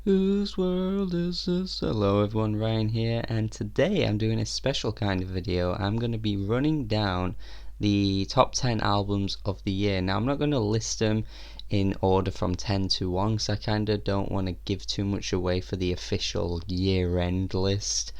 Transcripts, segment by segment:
Whose world is this? Hello everyone, Ryan here, and today I'm doing a special kind of video. I'm going to be running down the top 10 albums of the year. Now I'm not going to list them in order from 10 to 1 because I kind of don't want to give too much away for the official year-end list.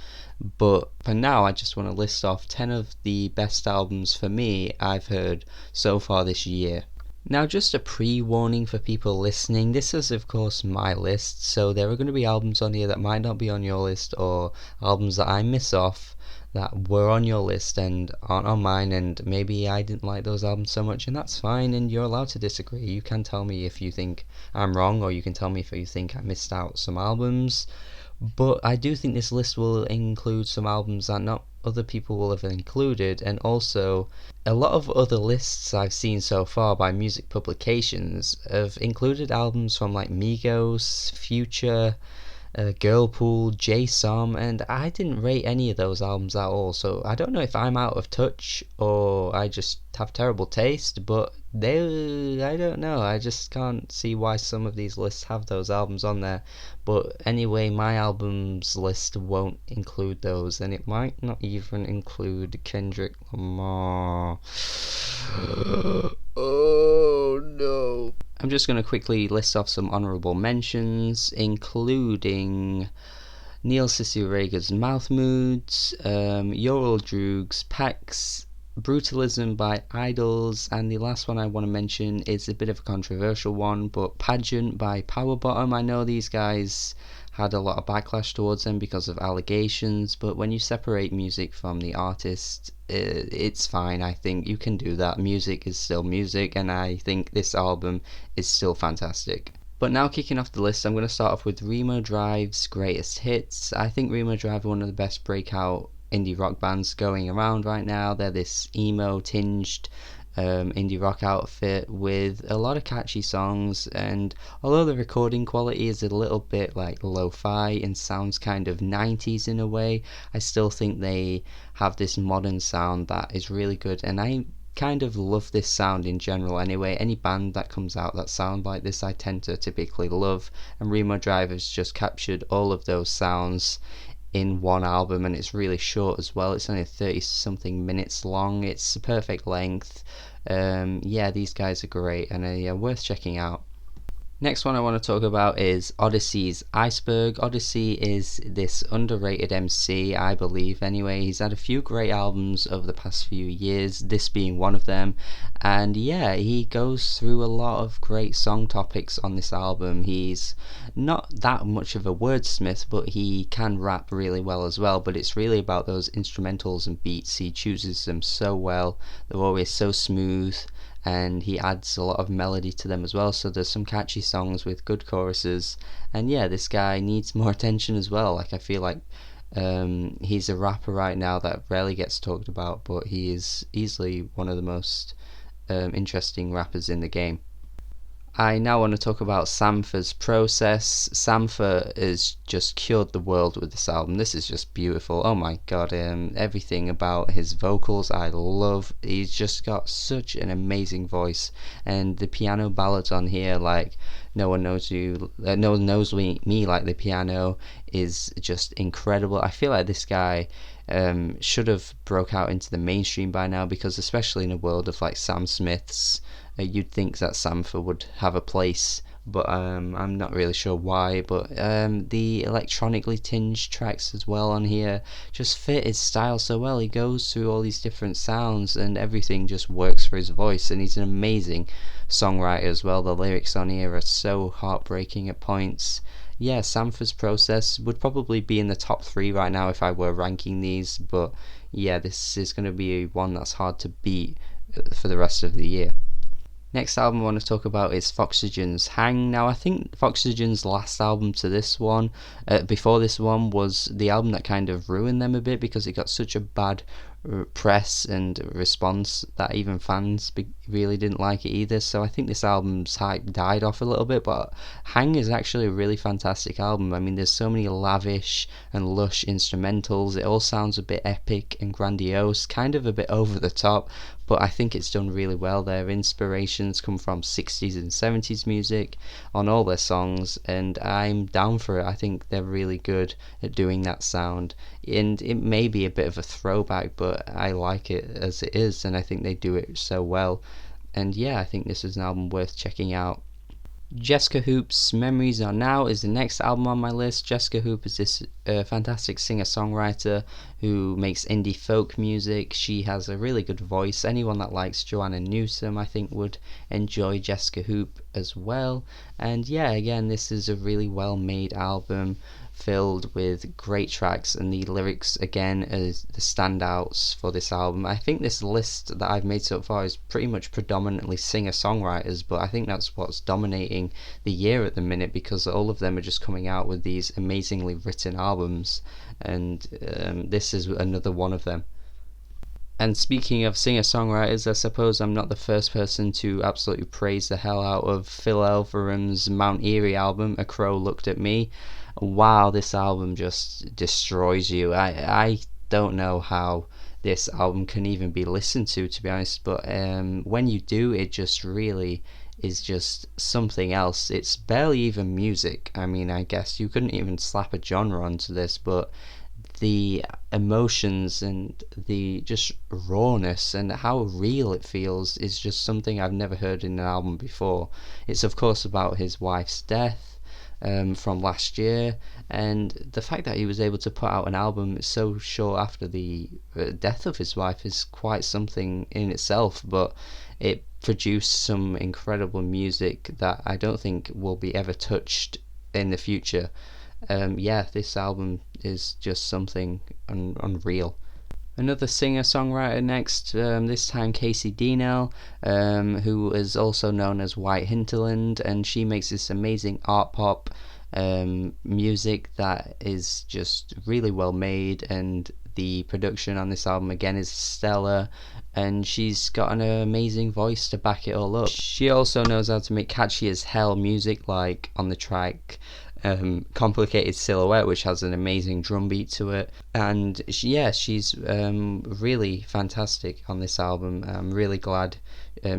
But for now I just want to list off 10 of the best albums for me I've heard so far this year. Now, just a pre-warning for people listening, this is of course my list, so there are going to be albums on here that might not be on your list, or albums that I miss off that were on your list and aren't on mine, and maybe I didn't like those albums so much, and that's fine, and you're allowed to disagree. You can tell me if you think I'm wrong, or you can tell me if you think I missed out some albums. But I do think this list will include some albums that not other people will have included, and also a lot of other lists I've seen so far by music publications have included albums from like Migos, Future, Girlpool, J-Som, and I didn't rate any of those albums at all, so I don't know if I'm out of touch or I just have terrible taste, but I don't know, I just can't see why some of these lists have those albums on there. But anyway, my albums list won't include those, and it might not even include Kendrick Lamar. Oh no. I'm just going to quickly list off some honourable mentions, including Neil Cicierega's Mouth Moods, Droog's Pax, Brutalism by Idols, and the last one I want to mention is a bit of a controversial one, but Pageant by Power Bottom. I know these guys had a lot of backlash towards them because of allegations, but when you separate music from the artist, it's fine. I think you can do that. Music is still music, and I think this album is still fantastic. But now, kicking off the list, I'm going to start off with Remo Drive's Greatest Hits. I think Remo Drive are one of the best breakout indie rock bands going around right now. They're this emo tinged indie rock outfit with a lot of catchy songs, and although the recording quality is a little bit like lo-fi and sounds kind of 90s in a way, I still think they have this modern sound that is really good, and I kind of love this sound in general anyway. Any band that comes out that sound like this I tend to typically love, and Remo Drive has just captured all of those sounds in one album, and it's really short as well. It's only 30 something minutes long. It's a perfect length. Yeah, these guys are great, and yeah, worth checking out. Next one I want to talk about is Odyssey's Iceberg. Odyssey is this underrated MC, I believe anyway. He's had a few great albums over the past few years, this being one of them, and yeah, he goes through a lot of great song topics on this album. He's not that much of a wordsmith, but he can rap really well as well, but it's really about those instrumentals and beats. He chooses them so well, they're always so smooth, and he adds a lot of melody to them as well, so there's some catchy songs with good choruses. And yeah, this guy needs more attention as well. Like, I feel like he's a rapper right now that rarely gets talked about, but he is easily one of the most interesting rappers in the game. I now want to talk about Sampha's Process. Sampha has just cured the world with this album. This is just beautiful. Oh my god, everything about his vocals I love. He's just got such an amazing voice, and the piano ballads on here, like No One Knows You, No One Knows Me Like the Piano, is just incredible. I feel like this guy should have broke out into the mainstream by now, because especially in a world of like Sam Smiths, you'd think that Sampha would have a place, but I'm not really sure why. But the electronically tinged tracks as well on here just fit his style so well. He goes through all these different sounds and everything just works for his voice, and he's an amazing songwriter as well. The lyrics on here are so heartbreaking at points. Yeah, Sampha's Process would probably be in the top 3 right now if I were ranking these, but yeah, this is going to be one that's hard to beat for the rest of the year. Next album I want to talk about is Foxygen's Hang. Now, I think Foxygen's last album to this one, before this one, was the album that kind of ruined them a bit, because it got such a bad press and response that even fans really didn't like it either. So I think this album's hype died off a little bit, but Hang is actually a really fantastic album. I mean, there's so many lavish and lush instrumentals. It all sounds a bit epic and grandiose, kind of a bit over the top, but I think it's done really well. Their inspirations come from 60s and 70s music on all their songs, and I'm down for it. I think they're really good at doing that sound, and it may be a bit of a throwback, but I like it as it is, and I think they do it so well. And yeah, I think this is an album worth checking out. Jessica Hoop's Memories Are Now is the next album on my list. Jessica Hoop is this fantastic singer-songwriter who makes indie folk music. She has a really good voice. Anyone that likes Joanna Newsom, I think, would enjoy Jessica Hoop as well. And yeah, again, this is a really well-made album filled with great tracks, and the lyrics again is the standouts for this album. I think this list that I've made so far is pretty much predominantly singer-songwriters, but I think that's what's dominating the year at the minute, because all of them are just coming out with these amazingly written albums, and this is another one of them. And speaking of singer-songwriters, I suppose I'm not the first person to absolutely praise the hell out of Phil Elverum's Mount Airy album, A Crow Looked at Me. Wow, this album just destroys you. I don't know how this album can even be listened to be honest, but when you do, it just really is just something else. It's barely even music. I mean, I guess you couldn't even slap a genre onto this, but the emotions and the just rawness and how real it feels is just something I've never heard in an album before. It's of course about his wife's death from last year, and the fact that he was able to put out an album so short after the death of his wife is quite something in itself, but it produced some incredible music that I don't think will be ever touched in the future. Yeah, this album is just something unreal. Another singer-songwriter next, this time Casey Deanell, who is also known as White Hinterland, and she makes this amazing art pop music that is just really well made, and the production on this album again is stellar, and she's got an amazing voice to back it all up. She also knows how to make catchy as hell music, like on the track Complicated Silhouette, which has an amazing drum beat to it, and she's really fantastic on this album. I'm really glad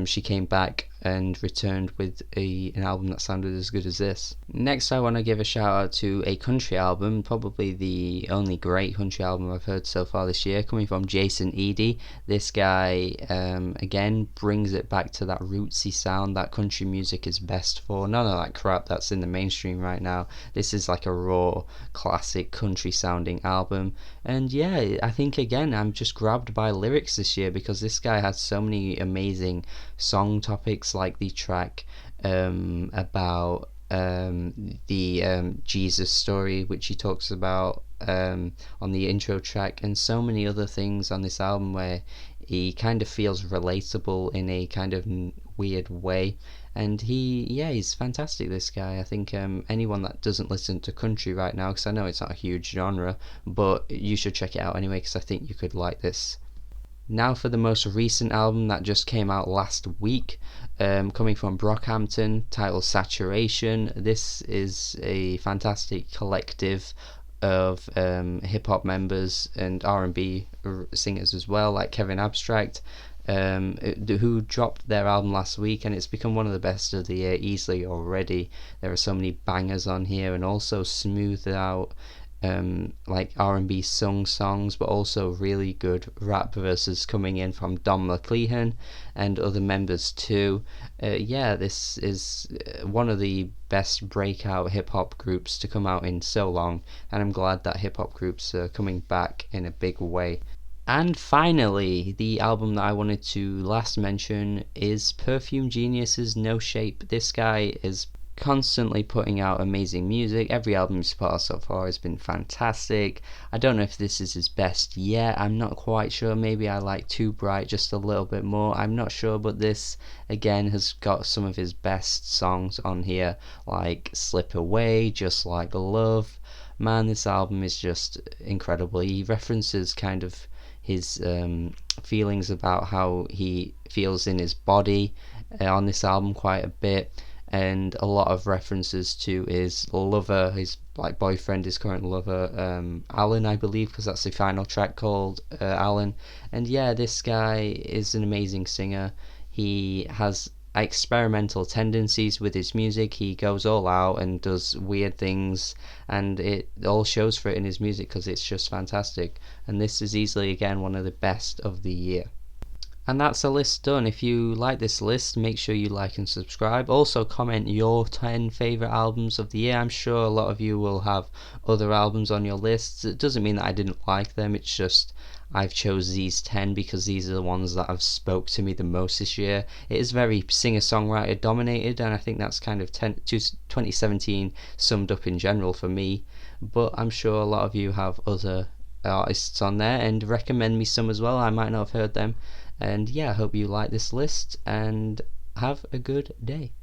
she came back and returned with an album that sounded as good as this. Next, I want to give a shout out to a country album, probably the only great country album I've heard so far this year, coming from Jason Eady. This guy again brings it back to that rootsy sound that country music is best for. None of that crap that's in the mainstream right now. This is like a raw, classic country sounding album, and yeah, I think again I'm just grabbed by lyrics this year, because this guy has so many amazing song topics, like the track about the Jesus story, which he talks about on the intro track, and so many other things on this album where he kind of feels relatable in a kind of weird way. And he's fantastic, this guy. I think anyone that doesn't listen to country right now, because I know it's not a huge genre, but you should check it out anyway, because I think you could like this. Now for the most recent album that just came out last week, coming from Brockhampton, titled Saturation. This is a fantastic collective of hip-hop members and R&B singers as well, like Kevin Abstract, who dropped their album last week, and it's become one of the best of the year easily already. There are so many bangers on here, and also smoothed out like R&B songs, but also really good rap verses coming in from Don McLehan and other members too. This is one of the best breakout hip-hop groups to come out in so long, and I'm glad that hip-hop groups are coming back in a big way. And finally, the album that I wanted to last mention is Perfume Genius's No Shape. This guy is constantly putting out amazing music. Every album he's put out so far has been fantastic. I don't know if this is his best yet. I'm not quite sure. Maybe I like Too Bright just a little bit more. I'm not sure, but this again has got some of his best songs on here, like Slip Away, Just Like Love. Man, this album is just incredible. He references kind of his feelings about how he feels in his body on this album quite a bit, and a lot of references to his lover, his like boyfriend, his current lover, Alan, I believe, because that's the final track called Alan. And yeah, this guy is an amazing singer. He has experimental tendencies with his music. He goes all out and does weird things, and it all shows for it in his music because it's just fantastic. And this is easily, again, one of the best of the year. And that's the list done. If you like this list, make sure you like and subscribe. Also comment your 10 favourite albums of the year. I'm sure a lot of you will have other albums on your lists. It doesn't mean that I didn't like them, it's just I've chose these 10 because these are the ones that have spoke to me the most this year. It is very singer-songwriter dominated, and I think that's kind of 2017 summed up in general for me. But I'm sure a lot of you have other artists on there, and recommend me some as well. I might not have heard them. And yeah, I hope you like this list, and have a good day.